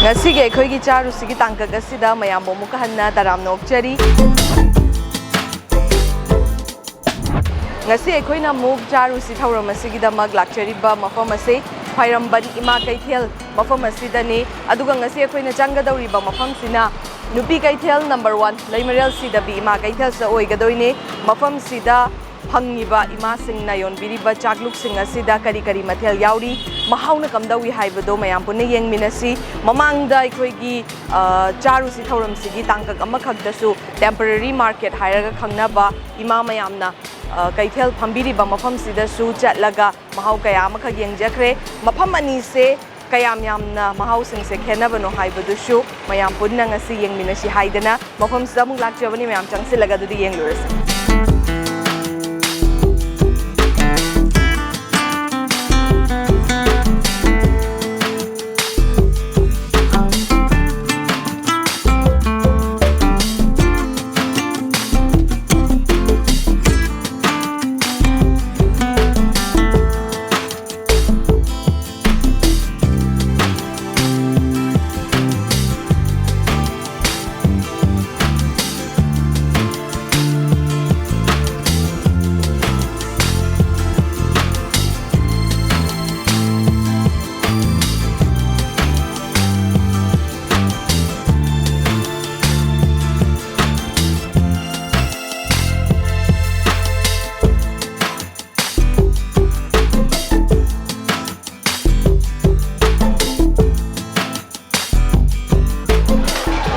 ngasi ge khoi gi charushi gi tangka ga sida mayam bomu ka hanna taram nokchari ngasi khoi na muk charushi thauram asigi da mag lakchari ba mafam ase phairamban ima Keithel mafam asida ni aduga ngasi khoi na changa dauri ba mafam sina nupi Keithel number 1 leimarel sida bi ima Keithel sa oi ga doine mafam sida Hangiba ima sing na yon biriba chakluk sing asida kari kari mathel yauri mahauna kamdawi haibado mayam punne yeng minasi mamangda aikoigi charushi thauram sigi tangkak amakhakdasu temporary market hairaga khangnaba ima mayamna Keithel phambiriba mafam sida su chatlaga mahau kaya amakhak yengjakre mafam ani se kayam yamna mahau sing se khenabano haibadushu mayam punna ngasi yeng minasi haidana mafam sida mung lakjabani mayam changsilaga dudi yeng lurasi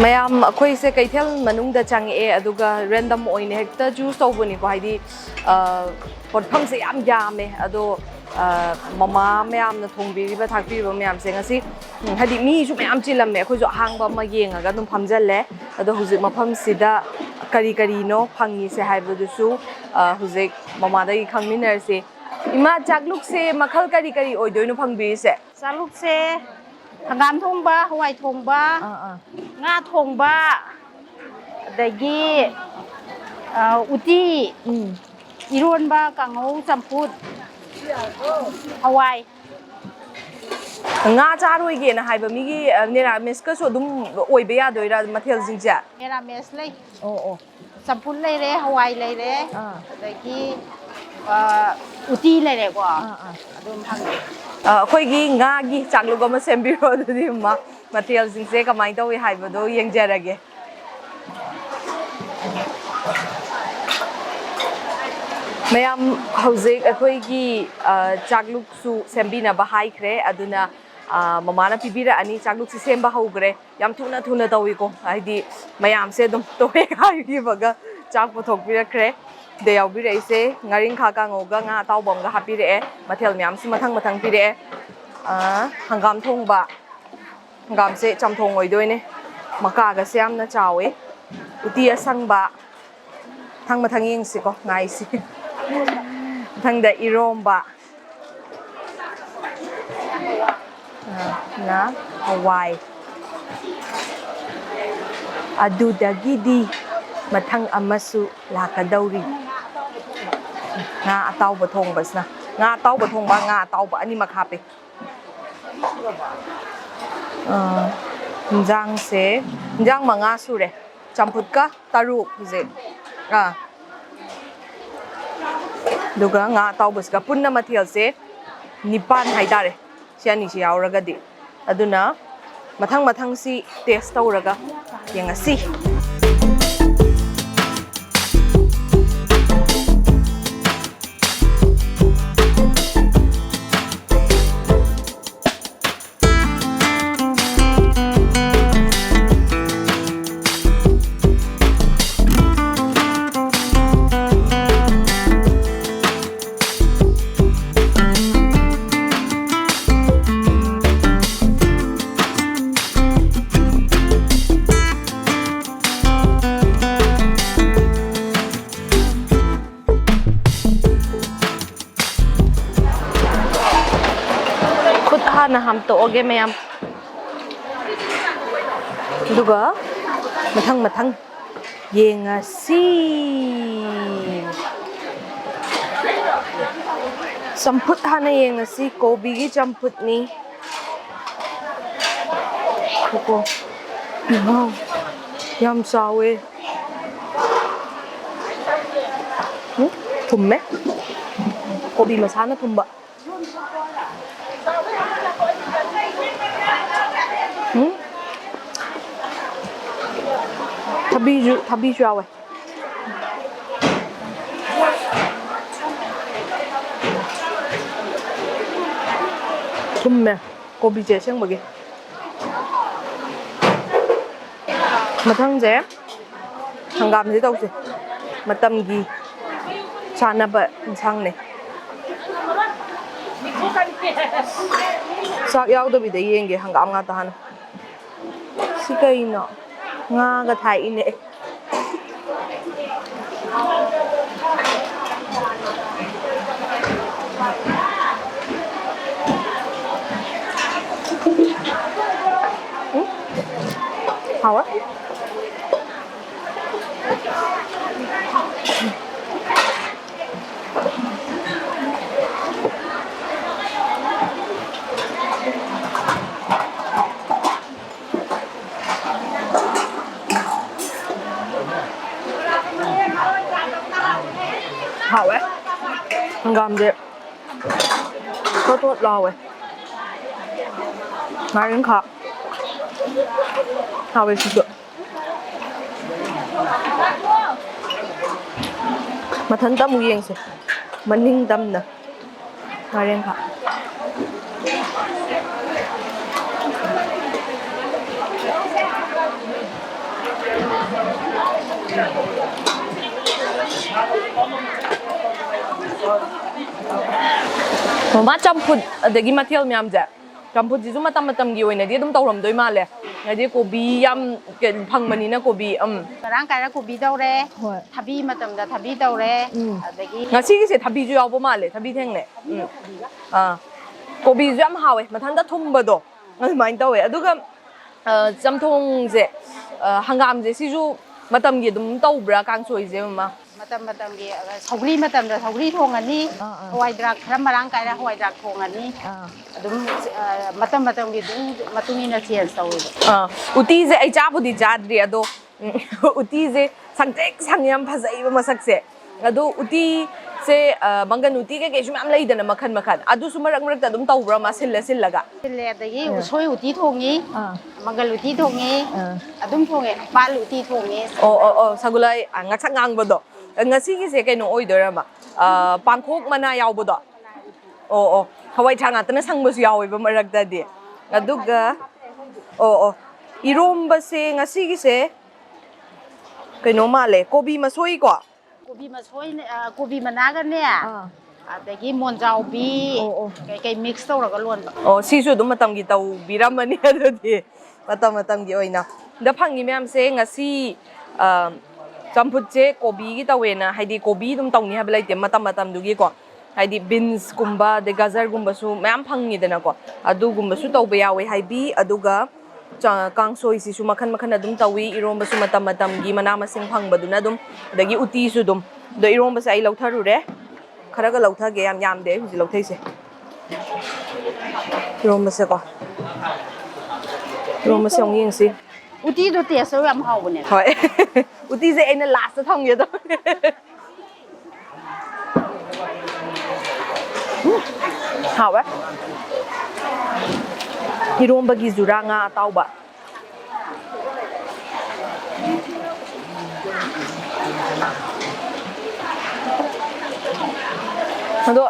mayam akhoi se Keithel manung da change aduga random oine hekta juice tawbani ko haidi potpham se yam yame ado mama mayam na thongbi ba thakpi ba mayam se ngasi hadi mi su mayam chilamme akhoi jo hangba ma yenga dum phamjalle ado hujik mafam sida kari kari no phangi se haibu su hujik mama da khangminar se ima chakluk se makhal kari kari oidoino phangbi se chakluk se hangam thongba hawai thongba nga thongba adagi uti ironba kangau champut hawai nga charoi ge na haiba mi gi neramis ka so dum oibe ya doira mathel jingja neramis lei champut lei re hawai lei re adagi uti lei re ko adum hang khoi gi nga gi changlu go ma sembiro dudi ma mathel jingse kamai tawi haiba do yengjarage mayam hauzik akhoi gi chakluk su sembina ba haikhre aduna mama na pibira ani chakluk si semba haugre yam thuna thuna tawi ko haidi mayam se dum tohe khai gi baga chak pothok pirakre de yaubire ise ngaring kha ka ngoga nga tawbom ga hapire mathel myam si mathang mathang pire hangam thongba hangam se chamthong oi doine maka ga se amna chawe uti asangba thang mathang yeng si ko ngai si thang da iromba na hawai adudagidi mathang amasu lakadauri nga atawba thongbasna nga atawba thongba nga atawba ani makhape hinjang se hinjang manga sure champut ka taruk je duga nga atawbas ka punna mathel se nipan haidare siani si yauraga di aduna mathang mathang si taste tawraga yengasi na ham to oge mayam duga mathang mathang yengasi champut hana yengasi kobi gi champut ni ꯀꯣ ꯏꯃꯥꯎ ꯌꯥꯝ ꯆꯥꯎꯋꯦ ꯊꯨꯝꯃꯦ ꯀꯣꯕꯤ ꯃꯁꯥꯅ ꯊꯨꯝꯕ ꯊꯕꯤꯁꯨ ꯌꯥꯎꯋꯦ ꯊꯨꯝꯃꯦ ꯀꯣꯕꯤꯁꯦ ꯑꯁꯦꯡꯕꯒꯤ ꯃꯊꯪꯁꯦ ꯍꯪꯒꯥꯝꯁꯦ ꯇꯧꯁꯦ ꯃꯇꯝꯒꯤ ꯆꯥꯅꯕ ꯏꯟꯁꯥꯡꯅꯦ ꯆꯥꯛ ꯌꯥꯎꯗꯕꯤꯗ ꯌꯦꯡꯒꯦ ꯍꯪꯒꯥꯝ ꯉꯥꯛꯇ ꯍꯥꯟꯅ ꯁꯤ ꯀꯩꯅꯣ ꯉꯥꯒ ꯊꯥꯛꯏꯅꯦ 하와? 하와? hanggam제 thốt lò ngay đến khạc hào về sụp mà thân tâm nghiêng gì mà ninh tâm nè ngay đến khạc ꯃꯥ ꯆꯝꯐꯨꯠ ꯑꯗꯒꯤ ꯃꯊꯦꯜ ꯃꯌꯥꯝꯁꯦ ꯆꯝꯐꯨꯠꯁꯤꯁꯨ ꯃꯇꯝꯒꯤ ꯑꯣꯏꯅꯗꯤ ꯑꯗꯨꯝ ꯇꯧꯔꯝꯗꯣꯏ ꯃꯥꯜꯂꯦ ꯍꯥꯏꯗꯤ ꯀꯣꯕꯤ ꯌꯥꯝ ꯐꯪꯕꯅꯤꯅ ꯀꯣꯕꯤ ꯃꯔꯥꯡ ꯀꯥꯏꯅ ꯀꯣꯕꯤ ꯇꯧꯔꯦ ꯊꯕꯤ ꯃꯇꯝꯗ ꯊꯕꯤ ꯇꯧꯔꯦ ꯑꯗꯒꯤ ꯉꯁꯤꯒꯤꯁꯦ ꯊꯕꯤꯁꯨ ꯌꯥꯎꯕ ꯃꯥꯜꯂꯦ ꯊꯕꯤ ꯊꯦꯡꯅꯩ ꯀꯣꯕꯤꯁꯨ ꯌꯥꯝ ꯍꯥꯎꯋꯦ ꯃꯊꯟꯇ ꯊꯨꯝꯕꯗꯣ ꯑꯗꯨꯃꯥꯏꯅ ꯇꯧꯋꯦ ꯑꯗꯨꯒ ꯆꯝꯊꯣꯡꯁꯦ ꯍꯪꯒꯥꯝꯁꯦ ꯁꯤꯁꯨ ꯃꯇꯝꯒꯤ ꯑꯗꯨꯝ ꯇꯧꯕ꯭ꯔꯥ ꯀꯥꯡꯁꯣꯏꯁꯦ ꯃꯃꯥ ꯃꯇꯝꯒꯤ ꯁꯧꯒ꯭ꯔꯤ ꯃꯇꯝꯗ ꯁꯧꯒ꯭ꯔꯤ ꯊꯣꯡꯉꯅꯤ ꯍꯋꯥꯏꯗ꯭ꯔꯥꯛ ꯈꯔ ꯃꯔꯥꯡ ꯀꯥꯏꯅ ꯍꯋꯥꯏꯗ꯭ꯔꯥꯛ ꯊꯣꯡꯉꯅꯤ ꯑꯗꯨꯝ ꯃꯇꯝꯒꯤ ꯑꯗꯨꯝ ꯃꯇꯨꯡ ꯏꯟꯅ ꯆꯦꯟꯖ ꯇꯧꯋꯦꯕ ꯎꯇꯤꯁꯦ ꯑꯩ ꯆꯥꯕꯨꯗꯤ ꯆꯥꯗ꯭ꯔꯤ ꯑꯗꯣ ꯎꯇꯤꯁꯦ ꯁꯪꯇ꯭ꯔꯤꯛ ꯁꯪꯉꯦ ꯌꯥꯝ ꯐꯖꯩꯕ ꯃꯁꯛꯁꯦ ꯑꯗꯣ ꯎꯇꯤꯁꯦ ꯃꯪꯒꯟ ꯎꯇꯤ ꯀꯩꯀꯩꯁꯨ ꯃꯌꯥꯝ ꯂꯩꯗꯅ ꯃꯈꯟ ꯃꯈꯟ ꯑꯗꯨꯁꯨ ꯃꯔꯛ ꯃꯔꯛꯇ ꯑꯗꯨꯝ ꯇꯧꯕ꯭ꯔꯥ ꯃꯥ ꯁꯤꯜꯂꯒ ꯁꯤꯜꯂꯦ ꯑꯗꯒꯤ ꯎꯁꯣꯏ ꯎꯇꯤ ꯊꯣꯡꯉꯤ ꯃꯪꯒꯜ ꯎꯇꯤ ꯊꯣꯡꯉꯤ ꯑꯗꯨꯝ ꯊꯣꯡꯉꯦ ꯄꯥꯜ ꯎꯇꯤ ꯊꯣꯡꯉꯤ ꯑꯣ ꯁꯒꯨꯂꯥꯏ ꯉꯥꯛꯁꯛ ꯉꯥꯡꯕꯗꯣ ꯉꯁꯤꯒꯤꯁꯦ ꯀꯩꯅꯣ ꯑꯣꯏꯗꯣꯏꯔama ꯄꯥꯡꯈꯣꯛ ꯃꯅꯥ ꯌꯥꯎꯕꯗꯣ ꯑꯣ ꯍꯋꯥꯏ ꯊꯔꯥꯛ ꯉꯥꯛꯇꯅ ꯁꯪꯕꯁꯨ ꯌꯥꯎꯋꯦꯕ ꯃꯔꯛꯇꯗꯤ ꯑꯗꯨꯒ 이롬바세 ngasi기세 kayno male kobi masoi ko kobi masoi kobi managane adagi monjaubi kai mix tawraga lonba sisu dum matamgi taw biramani adudi matamgi oina da phangi myam se ngasi champutje kobi gi tawena haidi kobi dum tawni ha belaite matam dugi ko haidi beans kumba de gajar gumba su myam phangi dana ko adu gumba su tawba yawe haibi aduga kangsoi sisu makhan adum tawi iromba su matamgi mana masing phangbaduna dum dagi uti su dum do iromba sai lautharure kharaga lauthage yam de huji lauthaise iromba se ko iromba se ong yengsi uti do taste so yam hawbane hoi uti se aina last thongye do hawa iromba gi jura nga tauba ado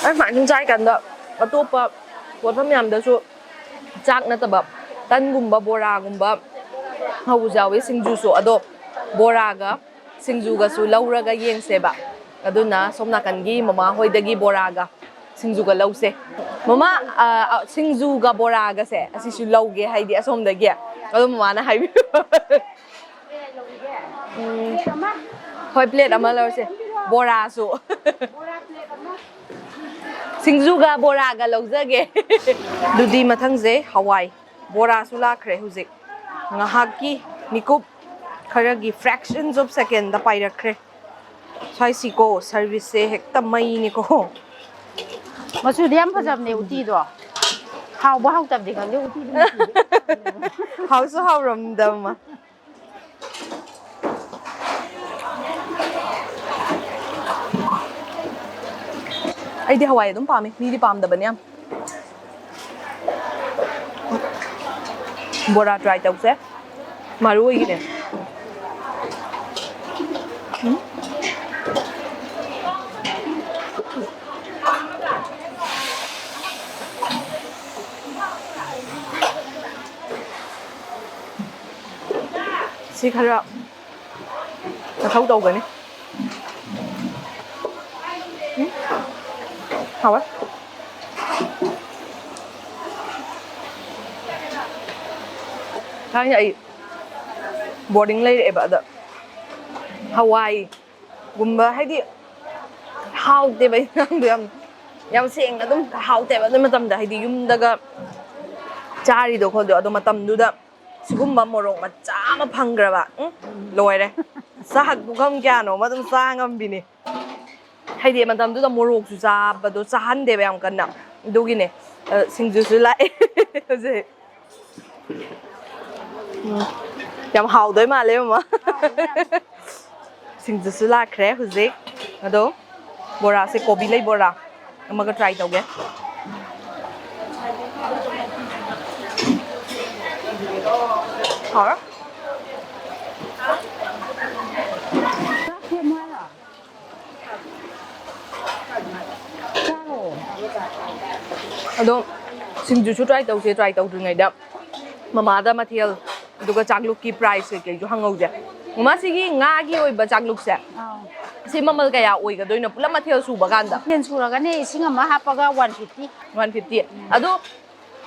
ai ma chung chai kan da atopa potpham yam da su chak na taba tan gumba bora gumba hau jawe singju su ado bora ga singju ga su lauraga yeng se ba aduna somna kan gi mama hoi da gi bora ga singju ga lause mama singju ga bora ga se asi su lauge haidi asom da gi ado mama na haibi hoi plate ama lause bora su singju ga bora ga laujage dudi mathang je hawai bora su lakhre huzik ngahaki mikup kharagi fractions of second da pairakre sai siko service se hekta mai ni ko masu diam phajam ne uti do ꯍꯥꯎꯕ ꯍꯥꯎꯇꯕꯗꯤ ꯈꯪꯗꯦ ꯎꯇꯤꯗꯤ ꯍꯥꯎꯁꯨ ꯍꯥꯎꯔꯝꯗꯕ ꯑꯩꯗꯤ ꯍꯋꯥꯏ ꯑꯗꯨꯝ ꯄꯥꯝꯃꯤ ꯃꯤꯗꯤ ꯄꯥꯝꯗꯕꯅꯦ ꯌꯥꯝ ꯕꯣꯔꯥ ꯇ꯭ꯔꯥꯏ ꯇꯧꯁꯦ ꯃꯔꯨ ꯑꯣꯏꯒꯤꯅꯦ ꯁꯤ ꯈꯔ ꯃꯊꯧ ꯇꯧꯒꯅꯤ ꯍꯥꯎꯋꯦ ꯊꯥꯏꯅ ꯑꯩ ꯕꯣꯔꯗꯤꯡ ꯂꯩꯔꯛꯑꯦꯕ ꯑꯗ ꯍꯋꯥꯏꯒꯨꯝꯕ ꯍꯥꯏꯗꯤ ꯍꯥꯎꯇꯦꯕ ꯏꯟꯁꯥꯡꯗꯣ ꯌꯥꯝ ꯁꯦꯡꯅ ꯑꯗꯨꯝ ꯍꯥꯎꯇꯦꯕ ꯑꯗꯨ ꯃꯇꯝꯗ ꯍꯥꯏꯗꯤ ꯌꯨꯝꯗꯒ ꯆꯥꯔꯤꯗꯣ ꯈꯣꯠꯇꯣ ꯑꯗꯣ ꯃꯇꯝꯗꯨꯗ ꯁꯤꯒꯨꯝꯕ ꯃꯣꯔꯣꯛ ꯃꯆꯥ ꯑꯃ ꯐꯪꯈ꯭ꯔꯕ ꯂꯣꯏꯔꯦ ꯆꯥꯛ ꯄꯨꯈꯝ ꯀꯌꯥꯅꯣꯃ ꯑꯗꯨꯝ ꯆꯥ ꯉꯝꯕꯤꯅꯤ ꯍꯥꯏꯗꯤ ꯃꯇꯝꯗꯨꯗ ꯃꯣꯔꯣꯛꯁꯨ ꯆꯥꯕꯗꯣ ꯆꯥꯍꯟꯗꯦꯕ ꯌꯥꯝ ꯀꯟꯅ ꯑꯗꯨꯒꯤꯅꯦ ꯁꯤꯡꯖꯨꯁꯨ ꯂꯥꯛꯑꯦ ꯍꯧꯖꯤꯛ ꯌꯥꯝ ꯍꯥꯎꯗꯣꯏ ꯃꯥꯜꯂꯦ ꯃꯃꯥ ꯁꯤꯡꯖꯨꯁꯨ ꯂꯥꯛꯈ꯭ꯔꯦ ꯍꯧꯖꯤꯛ ꯑꯗꯣ ꯕꯣꯔꯥꯁꯦ ꯀꯣꯕꯤ ꯂꯩ ꯕꯣꯔꯥ ꯑꯃꯒ ꯇ꯭ꯔꯥꯏ ꯇꯧꯒꯦ ꯍꯥꯎꯔ ꯑꯗꯣ ꯁꯤꯡꯖꯨꯁꯨ ꯇ꯭ꯔꯥꯏ ꯇꯧꯁꯦ ꯇ꯭ꯔꯥꯏ ꯇꯧꯗ꯭ꯔꯤꯉꯩꯗ ꯃꯃꯥꯗ ꯃꯊꯦꯜ ꯑꯗꯨꯒ ꯆꯥꯛꯂꯨꯛꯀꯤ ꯄ꯭ꯔꯥꯏꯁ ꯀꯩꯀꯩꯁꯨ ꯍꯪꯍꯧꯁꯦ ꯃꯃꯥ ꯁꯤꯒꯤ ꯉꯥꯒꯤ ꯑꯣꯏꯕ ꯆꯥꯛꯂꯨꯛꯁꯦ ꯁꯤ ꯃꯃꯜ ꯀꯌꯥ ꯑꯣꯏꯒꯗꯣꯏꯅꯣ ꯄꯨꯂꯞ ꯃꯊꯦꯜ ꯁꯨꯕ ꯀꯥꯟꯗ ꯃꯊꯦꯜ ꯁꯨꯔꯒꯅꯤ ꯏꯁꯤꯡ ꯑꯃ ꯍꯥꯞꯄꯒ 150 150 ꯑꯗꯣ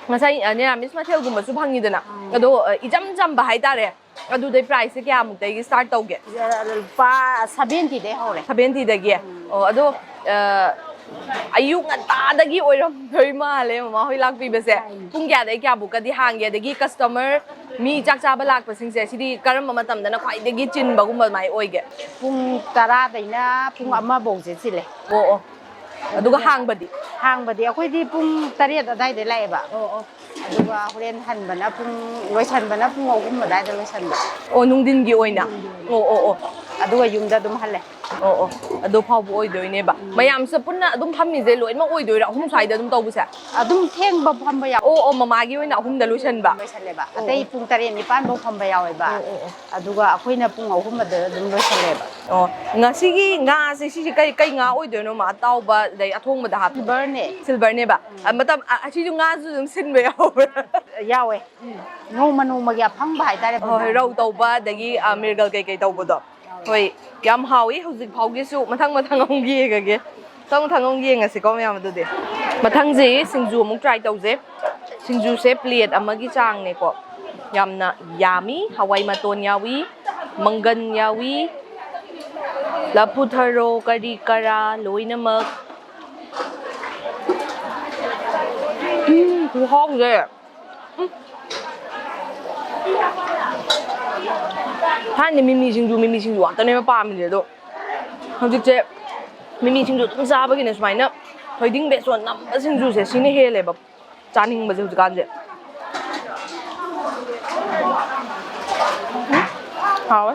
ꯉꯁꯥꯏ ꯅꯤꯔꯥꯃꯤꯁ ꯃꯊꯦꯜꯒꯨꯝꯕꯁꯨ ꯐꯪꯉꯤꯗꯅ ꯑꯗꯣ ꯏꯆꯝ ꯆꯝꯕ ꯍꯥꯏꯇꯥꯔꯦ ꯑꯗꯨꯗꯩ ꯄ꯭ꯔꯥꯏꯁꯁꯦ ꯀꯌꯥꯃꯨꯛꯇꯒꯤ ꯁ꯭ꯇꯥꯔꯠ ꯇꯧꯒꯦ ꯂꯨꯄꯥ 70ꯗꯩ ꯍꯧꯔꯦ 70ꯗꯒꯤ ꯑꯣ ꯑꯗꯣ ꯑꯌꯨꯛ ꯉꯟꯇꯥꯗꯒꯤ ꯑꯣꯏꯔꯝꯗꯣꯏ ꯃꯥꯜꯂꯦ ꯃꯃꯥ ꯍꯣꯏ ꯂꯥꯛꯄꯤꯕꯁꯦ ꯄꯨꯡ ꯀꯌꯥꯗꯒꯤ ꯀꯌꯥꯕꯨꯛꯀꯗꯤ ꯍꯥꯡꯒꯦ ꯑꯗꯒꯤ ꯀꯁꯇꯃꯔ ꯃꯤ ꯆꯥꯛ ꯆꯥꯕ ꯂꯥꯛꯄꯁꯤꯡꯁꯦ ꯁꯤꯗꯤ ꯀꯔꯝꯕ ꯃꯇꯝꯗꯅ ꯈ꯭ꯋꯥꯏꯗꯒꯤ ꯆꯤꯟꯕꯒꯨꯝꯕ ꯑꯗꯨꯃꯥꯏꯅ ꯑꯣꯏꯒꯦ ꯄꯨꯡ 10ꯗꯩꯅ ꯄꯨꯡ 1ꯐꯧꯁꯦ ꯆꯤꯜꯂꯦ ꯑꯣ ꯑꯗꯨꯒ ꯍꯥꯡꯕꯗꯤ ꯑꯩꯈꯣꯏꯗꯤ ꯄꯨꯡ 8 ꯑꯗꯥꯏꯗ ꯂꯥꯛꯑꯦꯕ ꯑꯗꯨꯒ ꯍꯣꯔꯦꯟ ꯍꯟꯕꯅ ꯂꯣꯏꯁꯟꯕꯅ ꯄꯨꯡ 3 ꯑꯗꯥꯏꯗ ꯂꯣꯏꯁꯟꯕ ꯅꯨꯡꯊꯤꯟꯒꯤ ꯑꯣꯏꯅ ꯑꯣ ꯑꯗꯨꯒ ꯌꯨꯝꯗ ꯑꯗꯨꯝ ꯍꯜꯂꯦ ꯑꯗꯨ ꯐꯥꯎꯕ ꯑꯣꯏꯗꯣꯏꯅꯦꯕ ꯃꯌꯥꯝꯁꯦ ꯄꯨꯟꯅ ꯑꯗꯨꯝ ꯐꯝꯃꯤꯁꯦ ꯂꯣꯏꯅꯃꯛ ꯑꯣꯏꯗꯣꯏꯔꯥ 3 ꯁ꯭ꯋꯥꯏꯗ ꯑꯗꯨꯝ ꯇꯧꯕꯁꯦ ꯑꯗꯨꯝ ꯊꯦꯡꯕ ꯐꯝꯕ ꯌꯥꯎ ꯃꯃꯥꯒꯤ ꯑꯣꯏꯅ 3ꯗ ꯂꯣꯏꯁꯟꯕ ꯂꯣꯏꯁꯜꯂꯦꯕ ꯑꯇꯩ ꯄꯨꯡ 8 9 ꯐꯝꯕ ꯌꯥꯎꯋꯦꯕ ꯑꯗꯨꯒ ꯑꯩꯈꯣꯏꯅ ꯄꯨꯡ 3 ꯑꯗꯨꯗ ꯑꯗꯨꯝ ꯂꯣꯏꯁꯜꯂꯦꯕ ꯉꯁꯤꯒꯤ ꯉꯥꯁꯦ ꯁꯤꯁꯦ ꯀꯩ ꯉꯥ ꯑꯣꯏꯗꯣꯏꯅꯣ ꯃꯥ ꯑꯇꯥꯎꯕ ꯑꯗꯩ ꯑꯊꯣꯡꯕꯗ ꯍꯥꯞꯄ ꯁꯤꯜꯚꯔꯅꯦꯕ ꯃꯇꯝ ꯑꯁꯤꯁꯨ ꯉꯥꯁꯨ ꯑꯗꯨꯝ ꯁꯤꯟꯕ ꯌꯥꯎꯕ꯭ꯔꯥ ꯌꯥꯎꯋꯦ ꯅꯣꯡꯃꯒꯤ ꯑꯐꯪꯕ ꯍꯥꯏꯇꯥꯔꯦ ꯍꯣꯏ ꯔꯧ ꯇꯧꯕ ꯑꯗꯒꯤ ꯃꯤꯔꯒꯜ ꯀꯩꯀꯩ ꯇꯧꯕꯗꯣ ꯍꯣꯏ ꯌꯥꯝ ꯍꯥꯎꯋꯤ ꯍꯧꯖꯤꯛ ꯐꯥꯎꯒꯤꯁꯨ ꯃꯊꯪ ꯑꯃꯨꯛ ꯌꯦꯡꯉꯒꯦ ꯃꯊꯪ ꯑꯃꯨꯛ ꯌꯦꯡꯉꯁꯤꯀꯣ ꯃꯌꯥꯝ ꯑꯗꯨꯗꯤ ꯃꯊꯪꯁꯤ ꯁꯤꯡꯖꯨ ꯑꯃꯨꯛ ꯇ꯭ꯔꯥꯏ ꯇꯧꯁꯦ ꯁꯤꯡꯖꯨꯁꯦ ꯄ꯭ꯂꯦꯠ ꯑꯃꯒꯤ ꯆꯥꯡꯅꯦꯀꯣ ꯌꯥꯝꯅ ꯌꯥꯝꯃꯤ ꯍꯋꯥꯏ ꯃꯇꯣꯟ ꯌꯥꯎꯏ ꯃꯪꯒꯟ ꯌꯥꯎꯏ ꯂꯐꯨꯊꯔꯣ ꯀꯔꯤ ꯀꯔꯥ ꯂꯣꯏꯅꯃꯛ ꯈꯨꯍꯥꯎꯁꯦ ꯊꯥꯏꯅꯗꯤ ꯃꯤꯃꯤ ꯁꯤꯡꯖꯨ ꯉꯥꯛꯇꯅꯦꯕ ꯄꯥꯝꯃꯤꯁꯦ ꯑꯗꯣ ꯍꯧꯖꯤꯛꯁꯦ ꯃꯤꯃꯤ ꯁꯤꯡꯖꯨ ꯑꯗꯨꯝ ꯆꯥꯕꯒꯤꯅꯦ ꯁꯨꯃꯥꯏꯅ ꯊꯣꯏꯗꯤꯡ ꯕꯦꯁꯣꯟ ꯅꯝꯕ ꯁꯤꯡꯖꯨꯁꯦ ꯁꯤꯅ ꯍꯦꯜꯂꯦꯕ ꯆꯥꯅꯤꯡꯕꯁꯦ ꯍꯧꯖꯤꯛꯀꯥꯟꯁꯦ ꯍꯥꯎꯋꯦ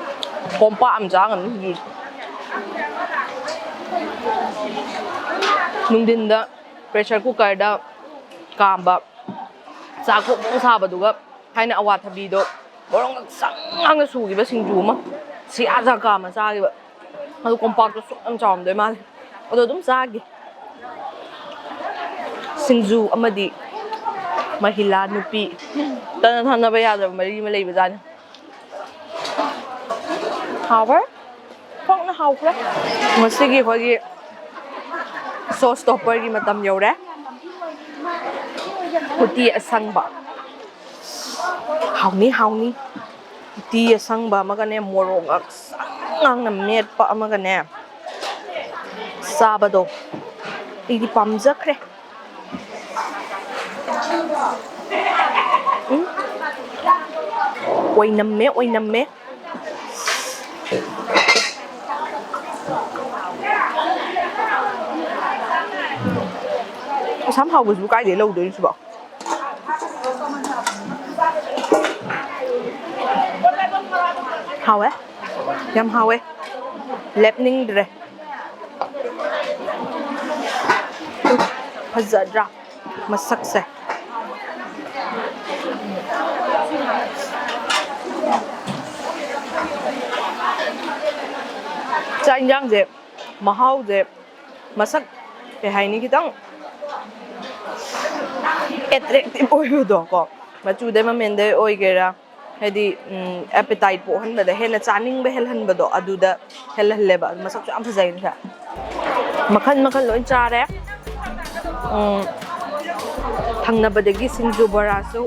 ꯀꯣꯝꯄꯥꯛ ꯑꯃ ꯆꯥꯉꯝꯅꯤ ꯁꯤꯡꯖꯨꯁꯦ ꯅꯨꯡꯊꯤꯟꯗ ꯄ꯭ꯔꯦꯁꯔ ꯀꯨꯀꯔꯗ ꯀꯥꯝꯕ ꯆꯥꯛ ꯐꯣꯡ ꯁꯥꯕꯗꯨꯒ ꯊꯥꯏꯅ ꯑꯋꯥꯊꯕꯤꯗꯣ ꯃꯣꯔꯣꯛ ꯉꯥꯡꯅ ꯁꯨꯈꯤꯕ ꯁꯤꯡꯖꯨ ꯑꯃ ꯁꯤꯌꯥ ꯀꯥꯝꯃ ꯆꯥꯈꯤꯕ ꯑꯗꯨ ꯀꯣꯝꯄꯥꯛꯇꯣ ꯁꯨꯛ ꯌꯥꯝ ꯆꯥꯎꯔꯝꯗꯣꯏ ꯃꯥꯜꯂꯦ ꯑꯗꯣ ꯑꯗꯨꯝ ꯆꯥꯈꯤ ꯁꯤꯡꯖꯨ ꯑꯃꯗꯤ ꯃꯍꯤꯂꯥ ꯅꯨꯄꯤ ꯇꯅ ꯊꯥꯅꯕ ꯌꯥꯗ꯭ꯔꯕ ꯃꯔꯤ ꯑꯃ ꯂꯩꯕꯖꯥꯠꯅꯤ ꯍꯥꯎꯈ꯭ꯔꯦ ꯐꯣꯡꯅ ꯍꯥꯎꯈ꯭ꯔꯦ ꯉꯁꯤꯒꯤ ꯑꯩꯈꯣꯏꯒꯤ ꯁꯣꯁ ꯇꯣꯞꯄꯔꯒꯤ ꯃꯇꯝ ꯌꯧꯔꯦ ꯎꯇꯤ ꯑꯁꯪꯕ ꯍꯥꯎꯅꯤ ꯎꯇꯤ ꯑꯁꯪꯕ ꯑꯃꯒꯅꯦ ꯃꯣꯔꯣꯛ ꯉꯥꯡꯅ ꯃꯦꯠꯄ ꯑꯃꯒꯅꯦ ꯆꯥꯕꯗꯣ ꯑꯩꯗꯤ ꯄꯥꯝꯖꯈ꯭ꯔꯦ ꯑꯣꯏꯅꯝꯃꯦ ꯑꯁꯥꯝ ꯍꯥꯎꯕꯁꯤꯕꯨ ꯀꯥꯏꯗꯩ ꯂꯧꯗꯣꯏꯅꯣ ꯁꯤꯕꯣ Hawe yam hawe lepningdre fazadra masakse cha injang je mahau je masak ke haini kitang attractive oido ko machu de mamende oigera hedi appetite po han bada hena chaning be hel han bado aduda hel leba masak chu am phajai na makhan makhan loi chare thangna badagi singju bara su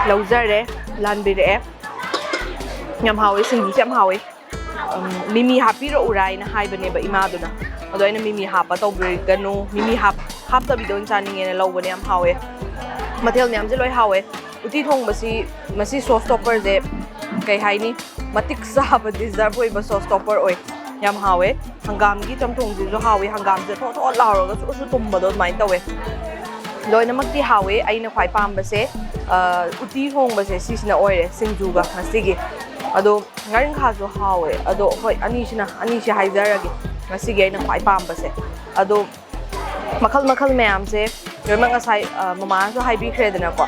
laujare lanbire yam hawi singju yam hawi mimi happy ro urai na hai bane ba ima duna ado ina mimi hapa to ganu mimi hap da bidon chaning ene lo bane yam hawi mathel nyam je loi hawi uti thong masi sauce topper je kai hai ni matik sa ba deserve oi ba sauce topper oi yam hawe hangam gi chamthong ji jo hawe hangam je tho tho la ro ga su tum ba do mai tawe loina mak ti hawe aina khwai pam ba se uti thong ba se sisna oi re singju ga ngasigi ado ngaring kha jo hawe ado hoi ani shi haijaragi ngasigi aina khwai pam ba se ado makhal mayam se yoima ngasai mama so hai bi khredana ko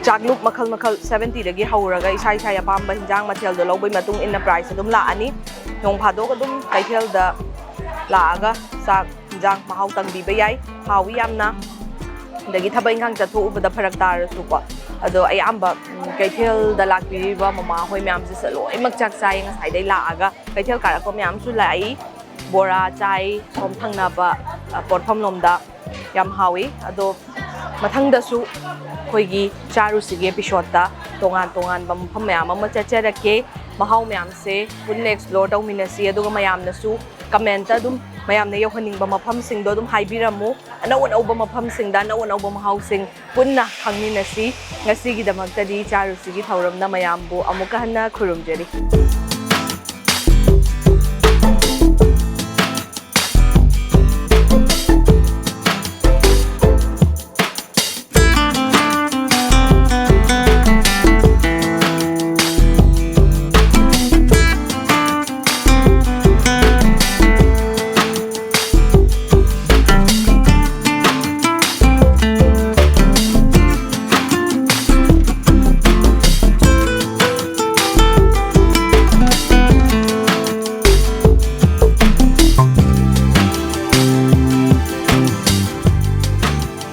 chagluk makhal 70 dagi hauraga isai apamba hinjang mathel do loboi matung in price adum la ani nong phado adum kaithel da laaga sak hinjang mahau tang bi bayai hawi yamna dagi thabai ngang chathu ubada pharak tar su ko ado ai amba kaithel da lakpi ba mama hoi myam se saloi mak chak sai ngasai dai laaga kaithel kara ko myam su lai bora chai som thangna ba porthom lomda yam hawi ado mathang da su khoigi charushi ge episode da tongan ba mafam mayam ama chacharake mahau mayam se pun explore taw minasi aduga mayam na su comment adum mayam na yohaning ba mafam sing do dum haibiramu anaw ba mafam sing da anaw ba mahau sing punna khangni nasi ngasi gi damak tadi charushi gi thauram na mayam bu amuka hanna khurum jeri